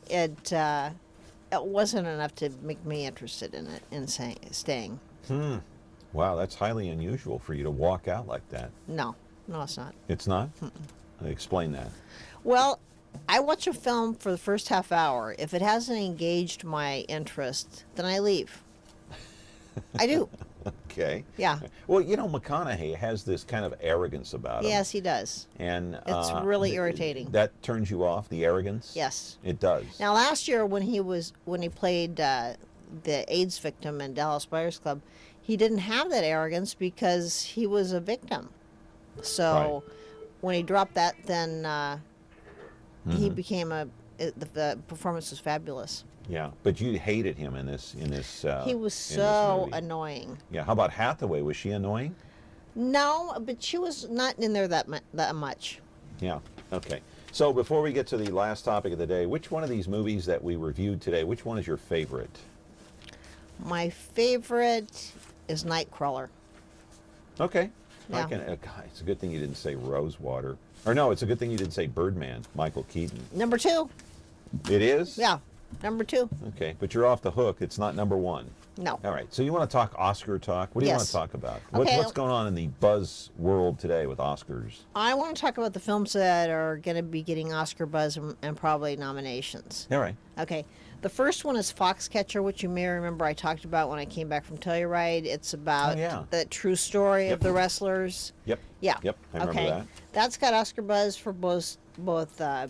it wasn't enough to make me interested in it, in staying. Wow, that's highly unusual for you to walk out like that. No, it's not. It's not? Explain that. Well, I watch a film for the first half hour. If it hasn't engaged my interest, then I leave. I do. Okay. Yeah. Well, McConaughey has this kind of arrogance about him. Yes, he does. And it's really irritating. That turns you off, the arrogance? Yes. It does. Now, last year when he played the AIDS victim in Dallas Buyers Club, he didn't have that arrogance because he was a victim. So when he dropped that, then he became the performance was fabulous. Yeah, but you hated him in this. He was so annoying. Yeah. How about Hathaway? Was she annoying? No, but she was not in there that much. Yeah. Okay. So before we get to the last topic of the day, which one of these movies that we reviewed today, which one is your favorite? My favorite is Nightcrawler. Okay. Yeah. God, it's a good thing you didn't say Rosewater. Or no, it's a good thing you didn't say Birdman, Michael Keaton. Number 2. It is? Yeah. Number 2. Okay, but you're off the hook. It's not number 1. No. All right, so you want to talk Oscar talk? What do you want to talk about? Okay. What's going on in the buzz world today with Oscars? I want to talk about the films that are going to be getting Oscar buzz and probably nominations. All right. Okay. The first one is Foxcatcher, which you may remember I talked about when I came back from Telluride. It's about the true story of the wrestlers. Yep. Yeah. Yep, I remember that. That's got Oscar buzz for both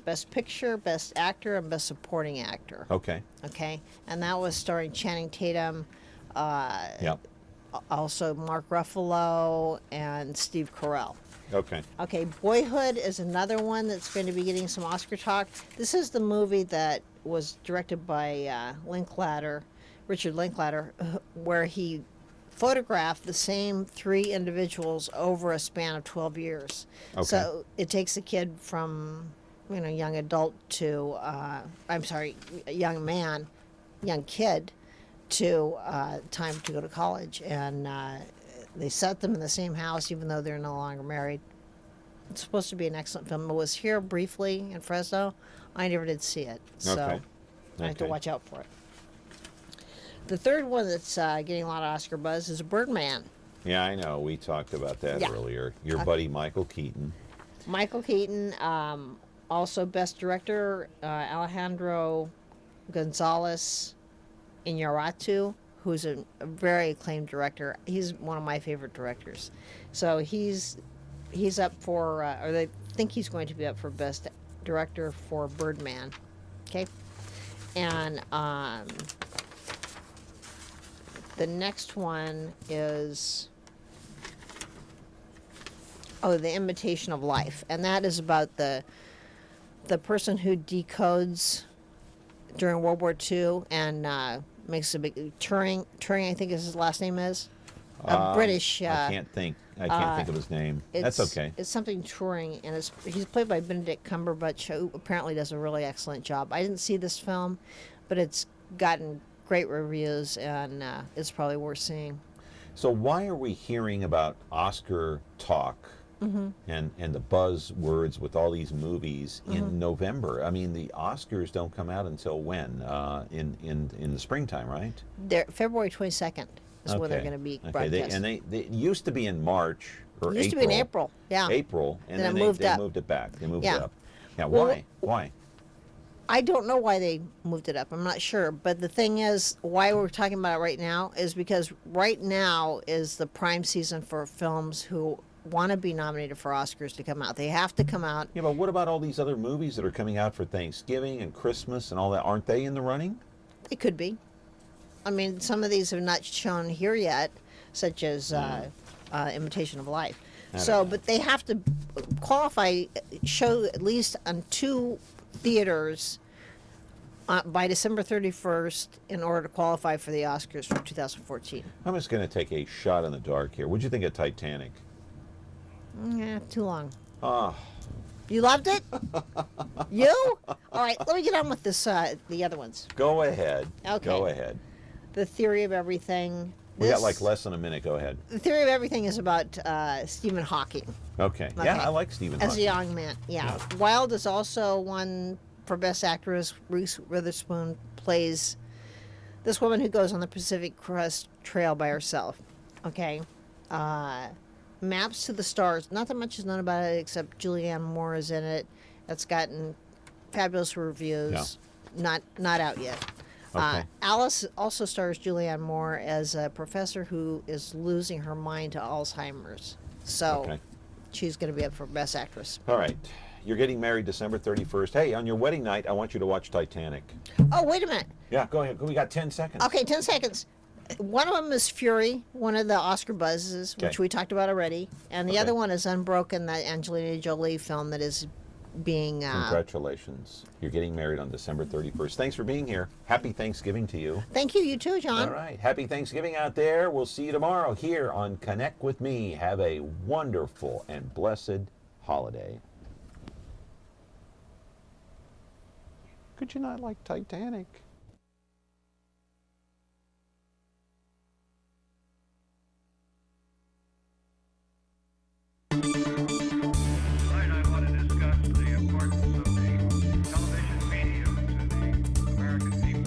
Best Picture, Best Actor, and Best Supporting Actor. Okay. Okay. And that was starring Channing Tatum, Yep. also Mark Ruffalo, and Steve Carell. Okay. Okay, Boyhood is another one that's going to be getting some Oscar talk. This is the movie that was directed by Richard Linklater, where he photographed the same 3 individuals over a span of 12 years. Okay. So it takes a kid from, young adult to, young kid to time to go to college. And they set them in the same house even though they're no longer married. It's supposed to be an excellent film. It was here briefly in Fresno. I never did see it, so I have to watch out for it. The third one that's getting a lot of Oscar buzz is Birdman. Yeah, I know. We talked about that earlier. Your buddy Michael Keaton. Michael Keaton, also Best Director, Alejandro Gonzalez Iñárritu, who's a very acclaimed director. He's one of my favorite directors. So he's up for, or they think he's going to be up for Best Director for Birdman. Okay? And the next one is, The Imitation of Life. And that is about the person who decodes during World War II and makes a big Turing, I think is his last name is. British. I can't think of his name. That's okay. It's something Turing, and he's played by Benedict Cumberbatch, who apparently does a really excellent job. I didn't see this film, but it's gotten great reviews, and it's probably worth seeing. So why are we hearing about Oscar talk and the buzzwords with all these movies in November? I mean, the Oscars don't come out until when? In the springtime, right? They're February 22nd. Is when they're going to be broadcast. They used to be in March or April. It used to be in April, yeah. April, and then they moved it back. They moved it up. Yeah, why? I don't know why they moved it up. I'm not sure. But the thing is, why we're talking about it right now is because right now is the prime season for films who want to be nominated for Oscars to come out. They have to come out. Yeah, but what about all these other movies that are coming out for Thanksgiving and Christmas and all that? Aren't they in the running? They could be. I mean, some of these have not shown here yet, such as Imitation of Life. But they have to qualify, show at least on 2 theaters by December 31st in order to qualify for the Oscars for 2014. I'm just going to take a shot in the dark here. What'd you think of Titanic? Yeah, too long. Oh. You loved it? You? All right, let me get on with this. The other ones. Go ahead. Okay. Go ahead. The Theory of Everything. We got like less than a minute. Go ahead. The Theory of Everything is about Stephen Hawking. Okay. Yeah, I like Stephen Hawking. As a young man, yeah. Wilde is also one for Best Actress. Reese Witherspoon plays this woman who goes on the Pacific Crest Trail by herself. Okay. Maps to the Stars. Not that much is known about it except Julianne Moore is in it. It's gotten fabulous reviews. Yeah. Not out yet. Okay. Alice also stars Julianne Moore as a professor who is losing her mind to Alzheimer's. So she's going to be up for Best Actress. All right. You're getting married December 31st. Hey, on your wedding night, I want you to watch Titanic. Oh, wait a minute. Yeah, go ahead. We got 10 seconds. Okay, 10 seconds. One of them is Fury, one of the Oscar buzzes, which we talked about already. And the other one is Unbroken, that Angelina Jolie film that is being... Congratulations. You're getting married on December 31st. Thanks for being here. Happy Thanksgiving to you. Thank you. You too, John. All right. Happy Thanksgiving out there. We'll see you tomorrow here on Connect with Me. Have a wonderful and blessed holiday. Could you not like Titanic? I want to discuss the importance of the television medium to the American people.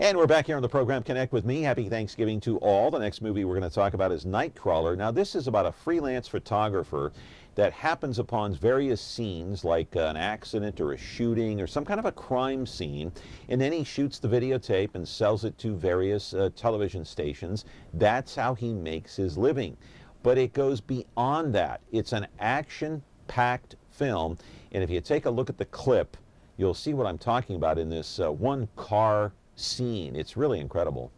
And we're back here on the program Connect with Me. Happy Thanksgiving to all. The next movie we're going to talk about is Nightcrawler. Now, this is about a freelance photographer that happens upon various scenes like an accident or a shooting or some kind of a crime scene, and then he shoots the videotape and sells it to various television stations. That's how he makes his living. But it goes beyond that. It's an action-packed film, and if you take a look at the clip, you'll see what I'm talking about in this one car scene. It's really incredible.